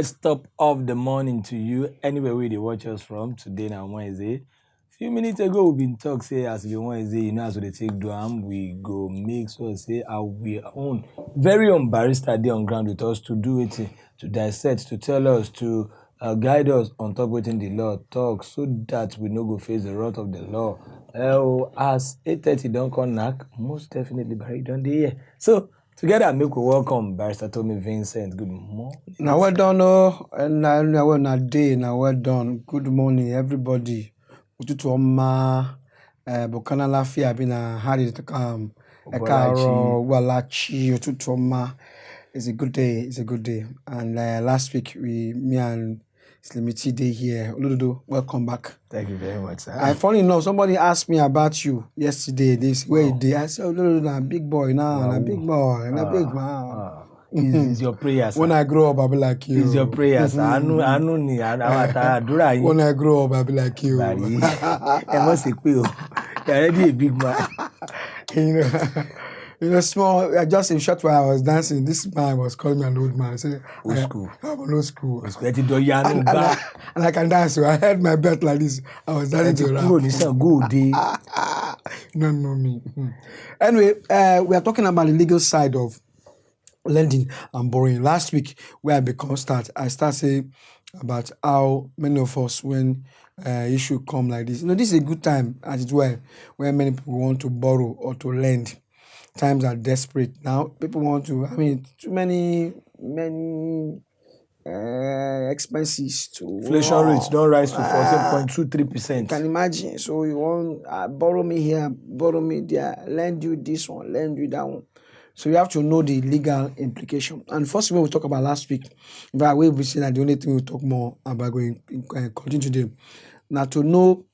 Best top of the morning to you. Anywhere where they watch us from today now Wednesday. Few minutes ago we've been talk say as we Wednesday, you know, as we take duam, we go make so say our own very own barrister day on ground with us to do it, to dissect, to tell us, to guide us on top waiting the law talk so that we no go face the wrath of the law. As 8:30 don't come knack, most definitely Barry don't there. So together, make we welcome Barrister Tomi Vincent. Good morning. Now well done, and now we're not day. Now well done. Good morning, everybody. Ututu oma, bokana lafia bina hadi to come. Ekaro walachi ututu oma. It's a good day. It's a good day. And last week me and Slimity Day here. Oludodo, welcome back. Thank you very much, sir. Funny enough, somebody asked me about you yesterday. This where day I said, Oludodo, na big boy now, na big boy, na big man. It's your prayers. When I grow up, I'll be like you. It's your prayers. When I When I grow up, I'll be like you. I must say, you're already a big man. You know, small. Just in short while I was dancing, this man was calling me an old man. I said, old school. I'm an old school. And I can dance. So I had my belt like this. I was dancing to rap. You don't know me. Anyway, we are talking about the legal side of lending and borrowing. Last week, where I start saying about how many of us, when issue come like this, this is a good time as it were, where many people want to borrow or to lend. Times are desperate now. People want to. Too many expenses to. Inflation rates don't rise to 14.23%. Can imagine. So you want borrow me here, borrow me there, lend you this one, lend you that one. So you have to know the legal implication. And first thing we talked about last week, but we say that the only thing we talk more about going continue today. Now to know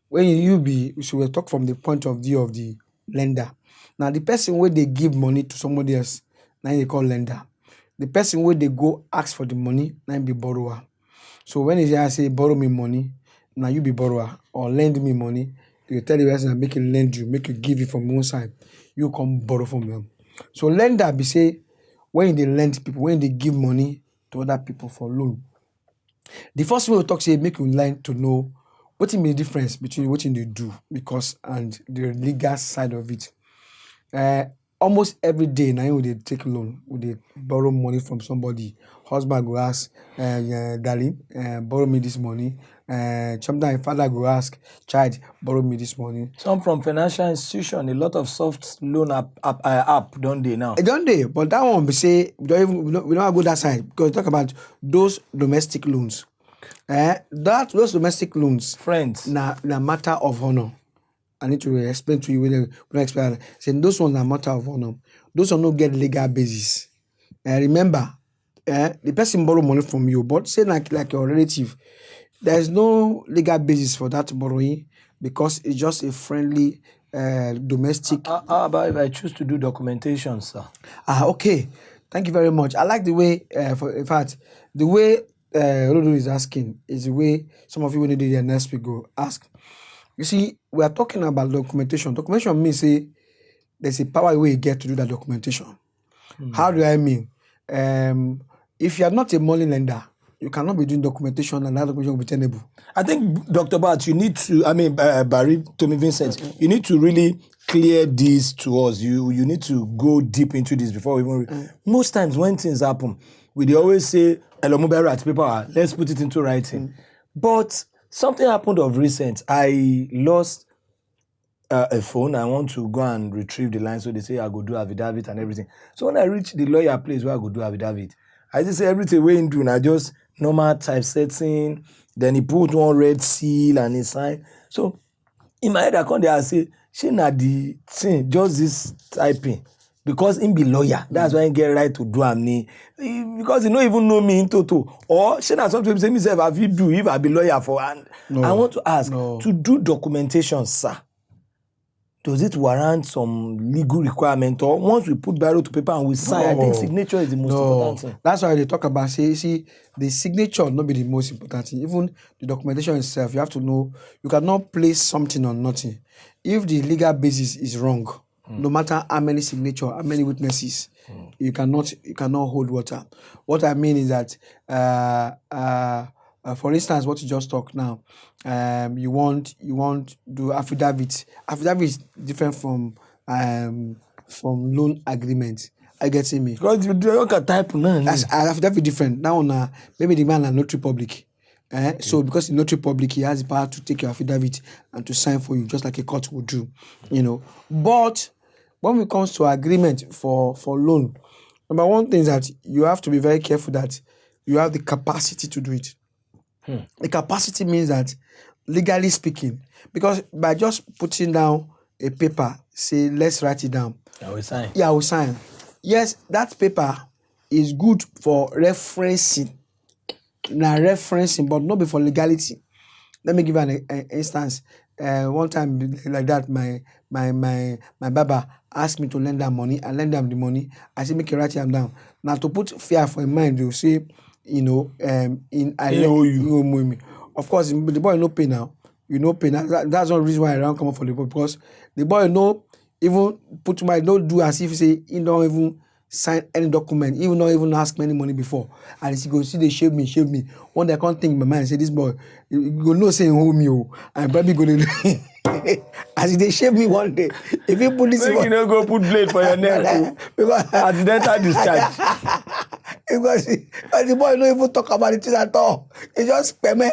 when so we'll talk from the point of view of the lender. Now the person where they give money to somebody else, now they call lender. The person where they go ask for the money, now be borrower. So when I say borrow me money, now you be borrower, or lend me money, you tell the person make it lend you, make it give you from one side, you come borrow from them. So lender be say when they lend people, when they give money to other people for loan. The first way we talk say make you learn to know what is the difference between what they do and the legal side of it. Almost every day now when they take loan, when they borrow money from somebody, husband go ask, darling, borrow me this money. Sometimes father go ask, child, borrow me this money. Some from financial institution, a lot of soft loan app don't they now? Don't they? But that one we say we don't go that side because we talk about those domestic loans. Those domestic loans, friends, na matter of honor. I need to explain to you when I explain. Saying those ones are matter of honor. Those ones don't get legal basis. Remember, the person borrow money from you, but say like your relative, there is no legal basis for that borrowing because it's just a friendly domestic. How about if I choose to do documentation, sir? Okay. Thank you very much. I like the way, in fact, the way Rodo is asking is the way some of you when they do their next week go ask. You see, we are talking about documentation. Documentation means say there's a power way you get to do that documentation. How do I mean? If you are not a money lender, you cannot be doing documentation and that documentation will be tenable. I think, Dr. Barr, you need to, Barry, Tomi Vincent, you need to really clear this to us. You need to go deep into this before we even... Most times when things happen, we always say, let's put it into writing. But something happened of recent. I lost a phone. I want to go and retrieve the line. So they say I go do affidavit and everything. So when I reach the lawyer place where I go do affidavit, I just say everything we do. And I just normal typesetting. Then he put one red seal and he signed. So in my head, I come there and say, she not the thing, just this typing. Because him be lawyer. That's why he get right to do me. Because he don't even know me in total. Or she not sometimes say myself, have you do if I be lawyer for? And I want to ask, to do documentation, sir, does it warrant some legal requirement? Or once we put barrel to paper and we sign, I think signature is the most important thing. That's why they talk about, see, the signature not be the most important thing. Even the documentation itself, you have to know, you cannot place something on nothing. If the legal basis is wrong, no matter how many signature, how many witnesses, you cannot hold water. What I mean is that, for instance, what you just talked now, you want do affidavit. Affidavit is different from loan agreement. I get me. Because you can type now. As affidavit different. Now maybe the man are notary public. So because the notary public, he has the power to take your affidavit and to sign for you, just like a court would do, But when it comes to agreement for loan, number one thing is that you have to be very careful that you have the capacity to do it. The capacity means that, legally speaking, because by just putting down a paper, say, let's write it down. I will sign. Yeah, I will sign. Yes, that paper is good for referencing. But not before legality. Let me give you an instance. One time like that, my baba asked me to lend them money. I lend them the money. I said, make you write them down. Now to put fear for a mind, they'll say, I owe you. Of course, the boy no pay now. You no pay now. That's one reason why I don't come up for the boy, because the boy no even put my no do as if say he don't even sign any document, even not even ask me any money before. And he go see they shave me. One day I can't think in my mind, say this boy, you go no saying home you, and probably go to as they shave me one day. If you put this, you don't go put blade for your neck. Because accidental discharge. Because the boy don't even talk about it at all. He just pay me.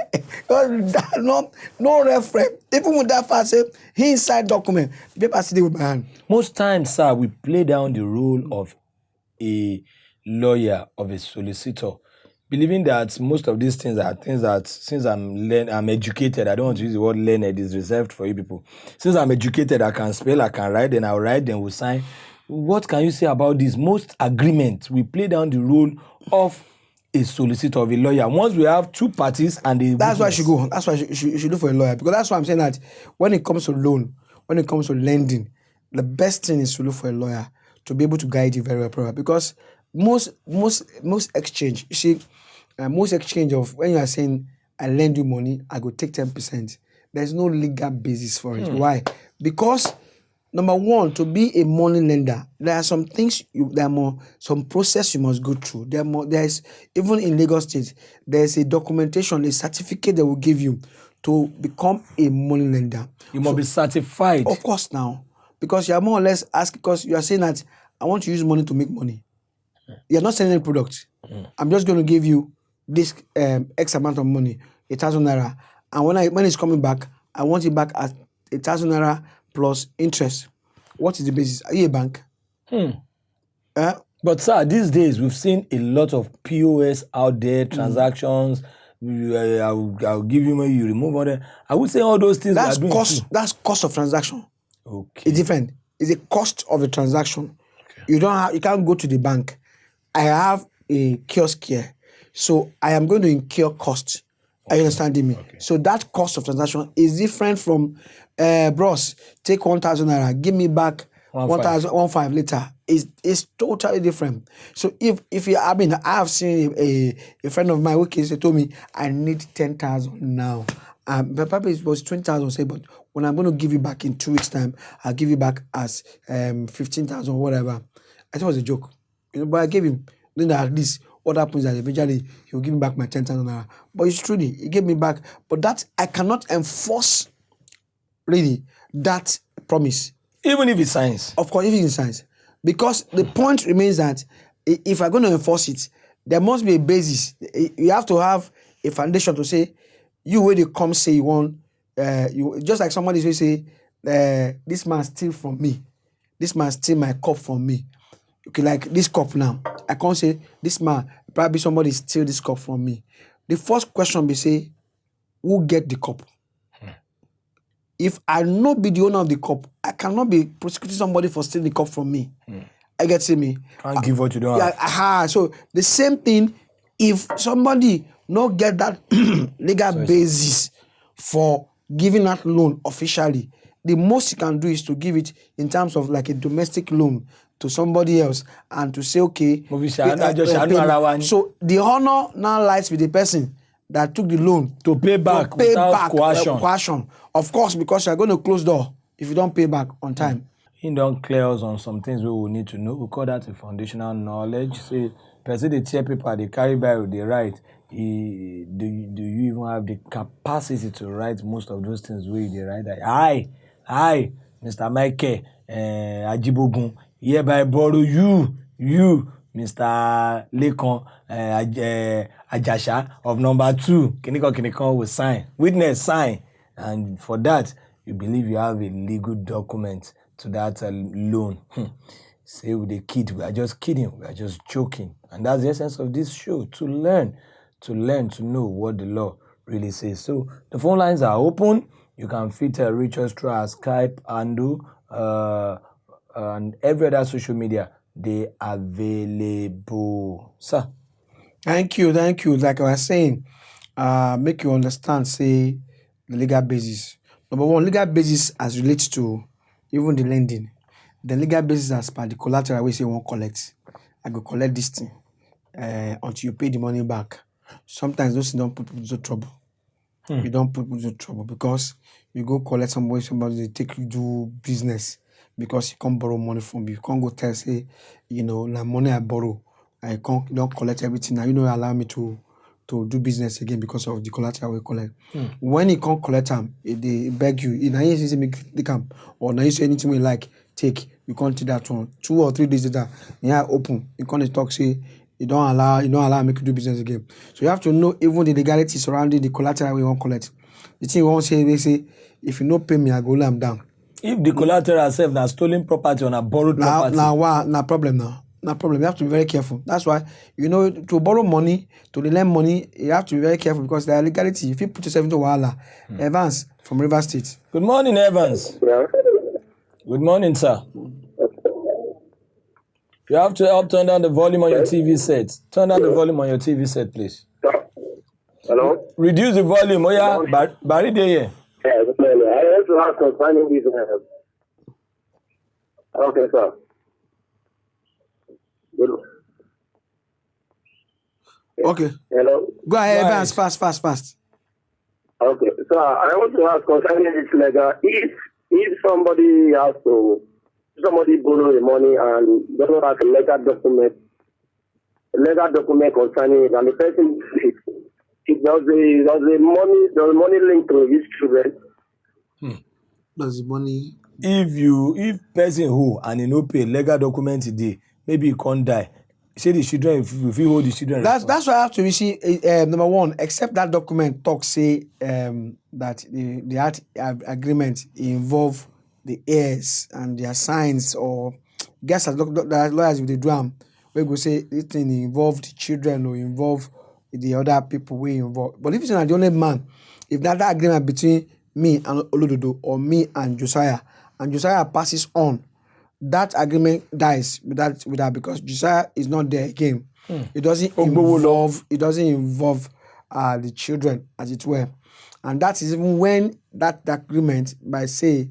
No reference. Even with that fact, say he inside document. The paper sitting with my hand. Most times, sir, we play down the role of a lawyer, of a solicitor, believing that most of these things are things that, since I'm educated, I don't want to use the word learned, is reserved for you people. Since I'm educated, I can spell, I can write, then I'll write, then we'll sign. What can you say about this? Most agreements, we play down the role of a solicitor, of a lawyer. Once we have two parties and they... That's why I should go. That's why you should look for a lawyer. Because that's why I'm saying that when it comes to loan, when it comes to lending, the best thing is to look for a lawyer to be able to guide you very well. Because most exchange, you see, most exchange of when you are saying, I lend you money, I go take 10%. There's no legal basis for it. Why? Because number one, to be a money lender, there are some things, some process you must go through. There's even in Lagos State, there's a documentation, a certificate that will give you to become a money lender. You must be certified. Of course now. Because you are more or less asking, because you are saying that I want to use money to make money. You're not selling a product. I'm just going to give you this X amount of money, 1,000 naira. And when it's coming back, I want it back at 1,000 naira plus interest. What is the basis? Are you a bank? But sir, these days we've seen a lot of POS out there, transactions. I'll give you money, you remove money. I would say all those things. That's cost. That's cost of transaction. Okay. It's different. It's a cost of a transaction. Okay. You can't go to the bank. I have a kiosk here, so I am going to incur cost. Are you understanding me? Okay. So that cost of transaction is different from, bros, take 1,000 naira, give me back 1,500 later. It's totally different. So if you, I have seen a friend of mine who told me, I need 10,000 now. Probably it was 20,000, say, but when I'm going to give you back in 2 weeks' time, I'll give you back as 15,000 or whatever. I thought it was a joke, but I gave him. Then at least what happens is that eventually he'll give me back my 10,000 naira. But it's truly, he gave me back. But that I cannot enforce really that promise. Even if it's science. Of course, even in science. Because the point remains that if I'm going to enforce it, there must be a basis. You have to have a foundation to say, you where they come say you want, you just like somebody will say, this man steal from me. This man steal my cup from me. Okay, like this cup now. I can't say, this man, probably somebody steal this cup from me. The first question be say, who get the cup? If I not be the owner of the cup, I cannot be prosecuting somebody for stealing the cup from me. I get to me. Can't give what you don't have. So the same thing, if somebody not get that legal basis for giving that loan officially, the most you can do is to give it in terms of like a domestic loan to somebody else and to say, okay. So the honor now lies with the person that took the loan to pay back without coercion. Of course, because you're going to close door if you don't pay back on time. he don't clear us on some things we will need to know. We call that a foundational knowledge. Say, person they tear paper, they carry Bible, they write. Do you even have the capacity to write most of those things where they write that? Hi, Mr. Michael, Ajibogun, hereby borrow you, Mr. Lekon, Ajasha of number 2, Kinikon will sign. Witness sign. And for that, you believe you have a legal document to that loan. Say with a kid, we are just kidding, we are just joking. And that's the essence of this show, to learn, to know what the law really says. So the phone lines are open. You can reach us through our Skype, Andu, and every other social media. They available. Sir. Thank you. Like I was saying, make you understand, say, the legal basis. Number one, legal basis as relates to even the lending. The legal basis as per the collateral we say won't collect. I go collect this thing until you pay the money back. Sometimes those things don't put people into trouble. You don't put people into trouble because you go collect somebody they take you do business because you can't borrow money from you. You can't go tell, say, the money I borrow, don't collect everything. Now you don't allow me to do business again because of the collateral we collect. When you can't collect them, they beg you. Now you say make the camp or now you say anything we like, take. You can't take that one. 2 or 3 days later, open. You can't talk, say you don't allow me to do business again. So you have to know even the legality surrounding the collateral we won't collect. The thing we won't say, they say, if you no pay me, I go lay down. If the collateral self na stolen property or na borrowed property. Now problem now. No problem. You have to be very careful. That's why, to borrow money, to lend money, you have to be very careful because there are legality. If you put yourself into wahala. Evans from River State. Good morning, Evans. Yeah. Good morning, sir. You have to help turn down the volume on your TV set. Turn down the volume on your TV set, please. Hello? Reduce the volume. Oh, yeah. Barry there. Yeah, good morning. I want to ask concerning this. Okay, sir. Good. Okay. Hello? Go ahead, Go Evans, fast. Okay, so I want to ask concerning this legal. If somebody borrow the money and doesn't have a legal document concerning it, and the person does the money linked to his children? Does the money? If person who and he no pay legal document today, maybe he can't die. Say the children, if you hold the children. That's why I have to see. Number one, except that document talk say that the agreement involve the heirs and their signs, or guess as lawyers with the drum, we go say this thing involve the children or involve the other people we involved. But if it's not the only man, if that agreement between me and Olododo or me and Josiah passes on, that agreement dies with that because Josiah is not there again. It doesn't involve the children, as it were. And that is even when that agreement, by say,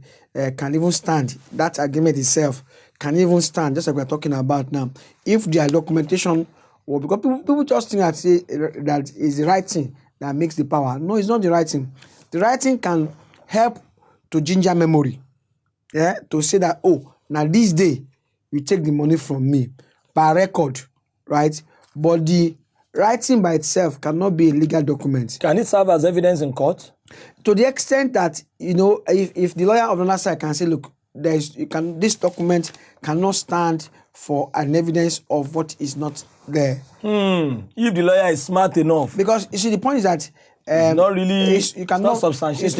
can even stand. That agreement itself can even stand, just like we're talking about now. If their documentation, or because people just think that say that is the right thing that makes the power. No, it's not the right thing. The right thing can help to ginger memory. Yeah, to say that, now this day you take the money from me by record, right? But the writing by itself cannot be a legal document. Can it serve as evidence in court? To the extent that, if the lawyer of the other side can say, look, this document cannot stand for an evidence of what is not there. If the lawyer is smart enough. Because you see, the point is that it's not really, you cannot not substantiated.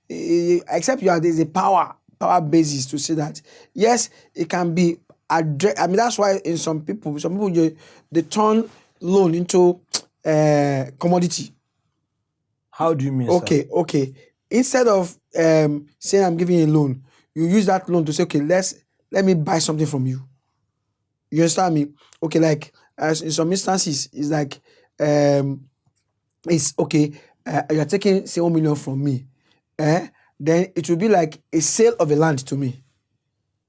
Except there's a power basis to say that yes, it can be addressed. I mean, that's why in some people they turn loan into commodity. How do you mean? Okay. Instead of saying I'm giving you a loan, you use that loan to say, okay, let me buy something from you. You understand me? Okay, like as in some instances, it's like it's okay. You're taking say 1 million from me, then it will be like a sale of a land to me.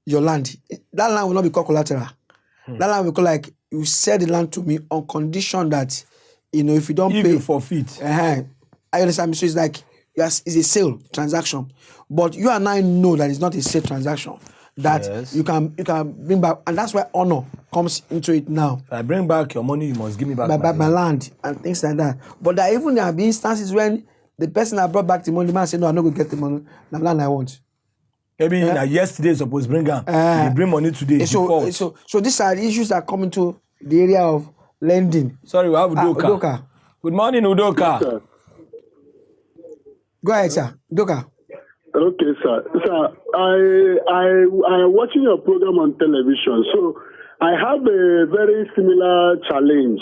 Your land, that land will not be called collateral. That land will be called like you sell the land to me on condition that if you don't pay, you forfeit. I understand. So it's like yes, it's a sale transaction, but you and I know that it's not a sale transaction. That Yes. you can bring back, and that's why honor comes into it now. If I bring back your money, you must give me back My land and things like that. But there even there be instances when the person that brought back the money, the man say, no, I'm not going to get the money. The land I want. Maybe yesterday suppose bring am. You bring money today. So these are the issues that come into the area of lending. Sorry, we have Udoka. Udoka. Good morning, Udoka. Sir. Go ahead, sir. Udoka. Okay, sir. Sir, I'm watching your program on television, so I have a very similar challenge.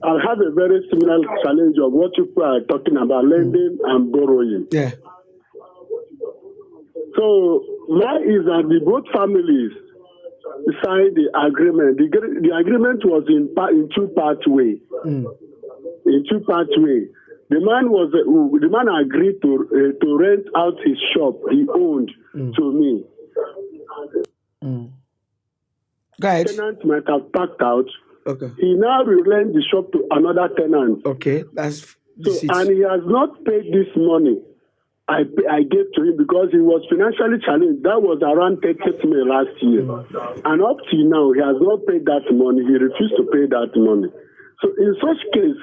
I have a very similar challenge of what you are talking about, lending and borrowing. Yeah. So mine is that the both families signed the agreement. The agreement was in two-part way. In two-part way. The man agreed to rent out his shop he owned to me. Go ahead. Tenant might have packed out. Okay. He now will rent the shop to another tenant. Okay. That's and he has not paid this money I gave to him because he was financially challenged. That was around 30th May last year. And up to now, he has not paid that money. He refused to pay that money. So in such case,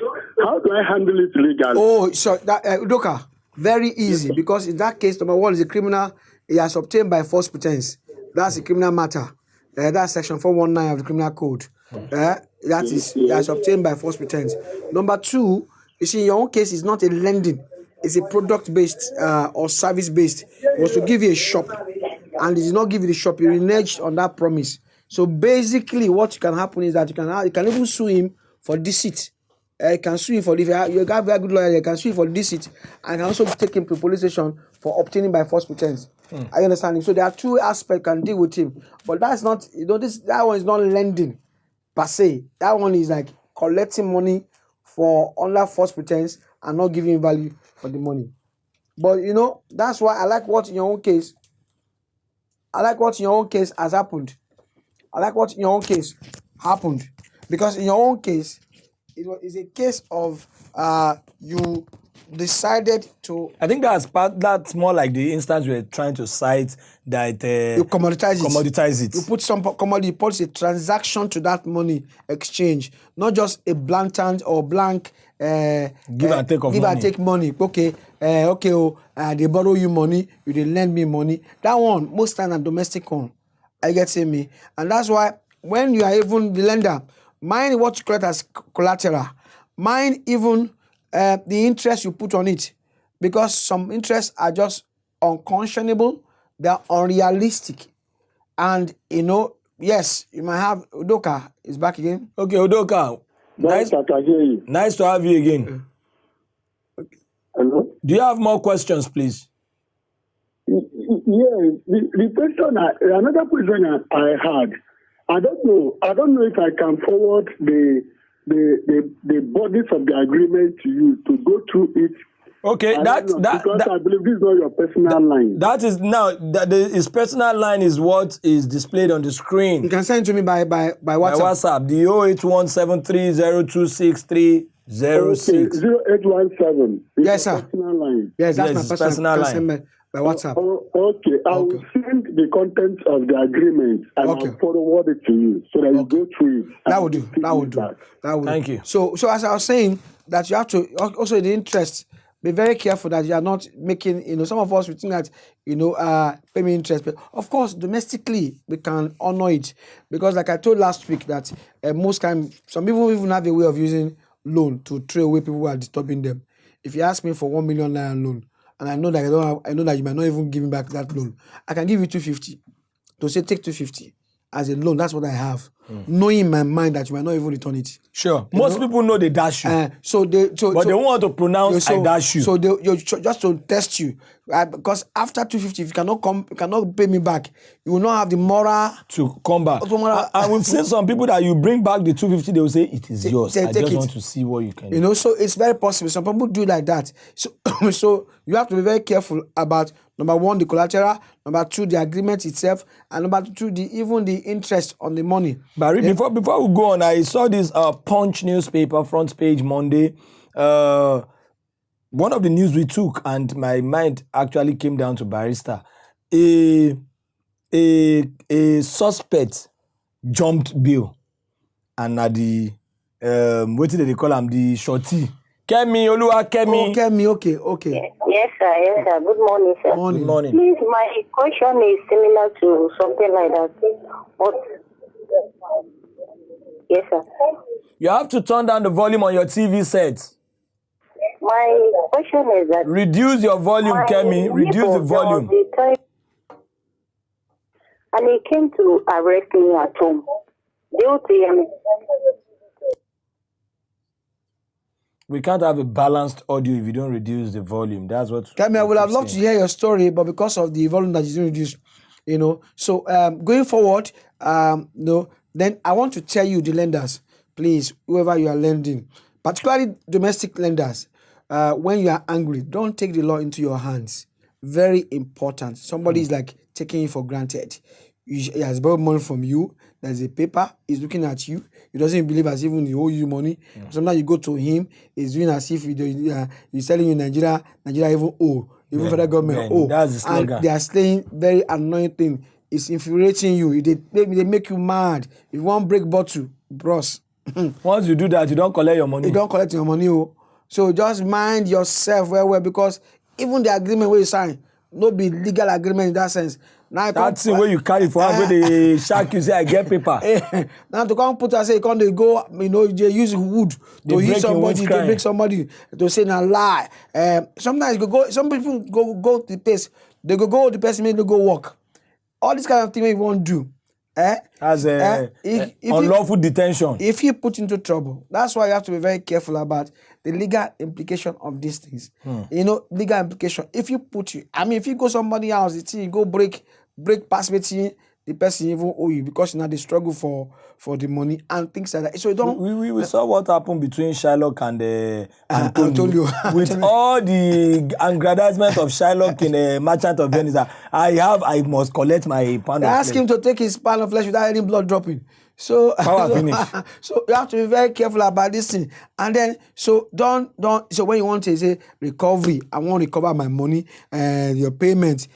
how do I handle it legally? Oh, so that Udoka, very easy, because in that case, number one is a criminal. He has obtained by false pretense. That's a criminal matter. That's section 419 of the criminal code. That is, he has obtained by false pretense. Number two, you see, in your own case, it's not a lending. It's a product-based or service-based. It was to give you a shop, and he did not give you the shop. He reneged on that promise. So basically, what can happen is that you can even sue him for deceit. You can sue him for this. You got very good lawyer. You can sue him for deceit, and can also take him to police station for obtaining by false pretense. I understand him. So there are two aspects can deal with him, but that's not. That one is not lending per se. That one is like collecting money for under false pretense and not giving value for the money. But that's why I like what in your own case. I like what in your own case has happened. I like what in your own case happened. Because in your own case, it's a case of you decided to. I think that's more like the instance we're trying to cite that you commoditize it. You put some commodity, you put a transaction to that money exchange, not just a blatant or blank give and take of money. Give and take money. Okay, they borrow you money, you they lend me money. That one, most time a domestic one. I get me, and that's why when you are even the lender, mind what you collect as collateral, mind even the interest you put on it, because some interests are just unconscionable, they are unrealistic, and yes, you might have Udoka is back again. Okay, Udoka, nice to have you again. Hello? Do you have more questions, please? Yeah, the question, another question I had. I don't know if I can forward the bodies of the agreement to you to go through it. Okay, because I believe this is not your personal line. That is now his personal line is what is displayed on the screen. You can send it to me by WhatsApp. By WhatsApp, the 08173026306. Okay, 0817. Yes, sir. Personal line. Yes, that's Yes, my personal line. Send me by WhatsApp. Okay, I will send the contents of the agreement and I'll forward it to you so that you go through it. That will do. That will do. Thank you. So as I was saying, that you have to also the interest. Be very careful that you are not making. Some of us we think that pay me interest, but of course domestically we can honor it because, like I told last week, that most times some people even have a way of using loan to throw away people who are disturbing them. If you ask me for 1 million naira loan, and I know that you might not even give me back that loan, I can give you 250. To say take 250 as a loan, that's what I have. Knowing in my mind that you might not even return it. Sure. Most people know they dash you. But they don't want to pronounce I dash you. So just to test you. Because after 250, if you cannot pay me back, you will not have the moral to come back. And we've seen some people that you bring back the 250, they will say it is yours. I just want to see what you can do. So it's very possible. Some people do like that. So you have to be very careful about number one, the collateral, number two, the agreement itself, and number two, even the interest on the money. Barry, before we go on, I saw this Punch newspaper front page Monday. one of the news we took, and my mind actually came down to barrister. A suspect jumped bail, and na the what did they call him? The shorty. Kemi Oluwa Kemi. Oh, Kemi, okay. Yes, sir. Good morning, sir. Morning. Good morning. Please, my question is similar to something like that. But yes, sir. You have to turn down the volume on your TV set. My question is that Reduce your volume, Kemi. Reduce the volume. And he came to arrest me at home. Due to We can't have a balanced audio if you don't reduce the volume. That's what. Kemi, I would have loved to hear your story, but because of the volume that you didn't reduce, So going forward, then I want to tell you, the lenders, please, whoever you are lending, particularly domestic lenders, when you are angry, don't take the law into your hands. Very important. Somebody is like taking you for granted. He has borrowed money from you. There's a paper. He's looking at you. He doesn't believe as even he owes you money. Sometimes you go to him. He's doing as if he's telling you Nigeria even owe. Even federal government owe. That's the slogan. And they are saying very annoying thing. It's infuriating you. They make you mad. If you want break bottle, bros. Once you do that, you don't collect your money. You don't collect your money. So just mind yourself well, because even the agreement where you sign, no be legal agreement in that sense. Now That's the way you carry for us, where they shark you say, I get paper. Now to come put and say, can't they go, they use wood to hit somebody, to break somebody, to say a lie. Sometimes you go, some people go to the place, they go to the person, maybe they go work. All this kind of thing you won't do. As unlawful detention. If you put into trouble, that's why you have to be very careful about the legal implication of these things. Legal implication. If you if you go somebody else, you go break past meeting, the person even owe you because they struggle for the money and things like that. So you don't. We saw what happened between Shylock and Antonio. With all the aggrandizement of Shylock in the Merchant of Venice, I must collect my pound of flesh. Ask him to take his pound of flesh without any blood dropping. So power finish. So you have to be very careful about this thing. And then don't so when you want to say recovery, I want to recover my money and your payment,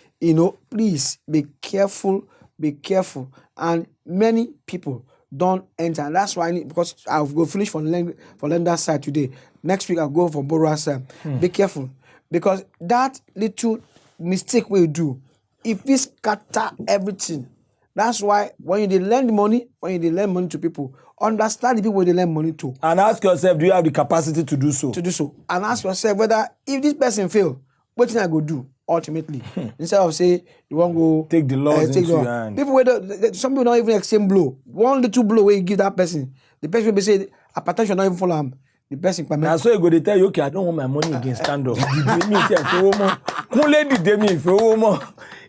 please be careful. Be careful. And many people don't enter. And that's why because I'll go finish for lender side today. Next week I'll go for borrower side. Be careful. Because that little mistake we do, if we scatter everything, that's why when you lend money to people, understand the people where they lend money to. And ask yourself, do you have the capacity to do so? And ask yourself whether if this person fail, what thing I go do ultimately? Instead of say you want to go take the laws into your hand. Some people don't even exchange blow. One little blow where you give that person, the person will be say hypertension not even follow him. The person now so you go they tell you, okay, I don't want my money again, stand up.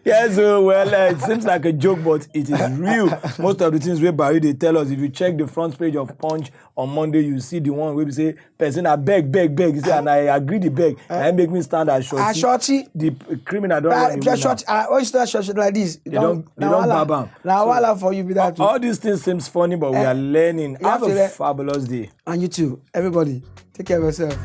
Yes, well, it seems like a joke, but it is real. Most of the things where Barry they tell us, if you check the front page of Punch on Monday, you see the one where we say, person, I beg. You say, and I agree the beg. And make me stand as shorty. Shorty. The criminal don't want him. Shorty. Why start shorty like this? They don't bab him. Now, wala for you be that too. All these things seems funny, but we are learning. Have a fabulous day. And you too, everybody. Take care of yourself.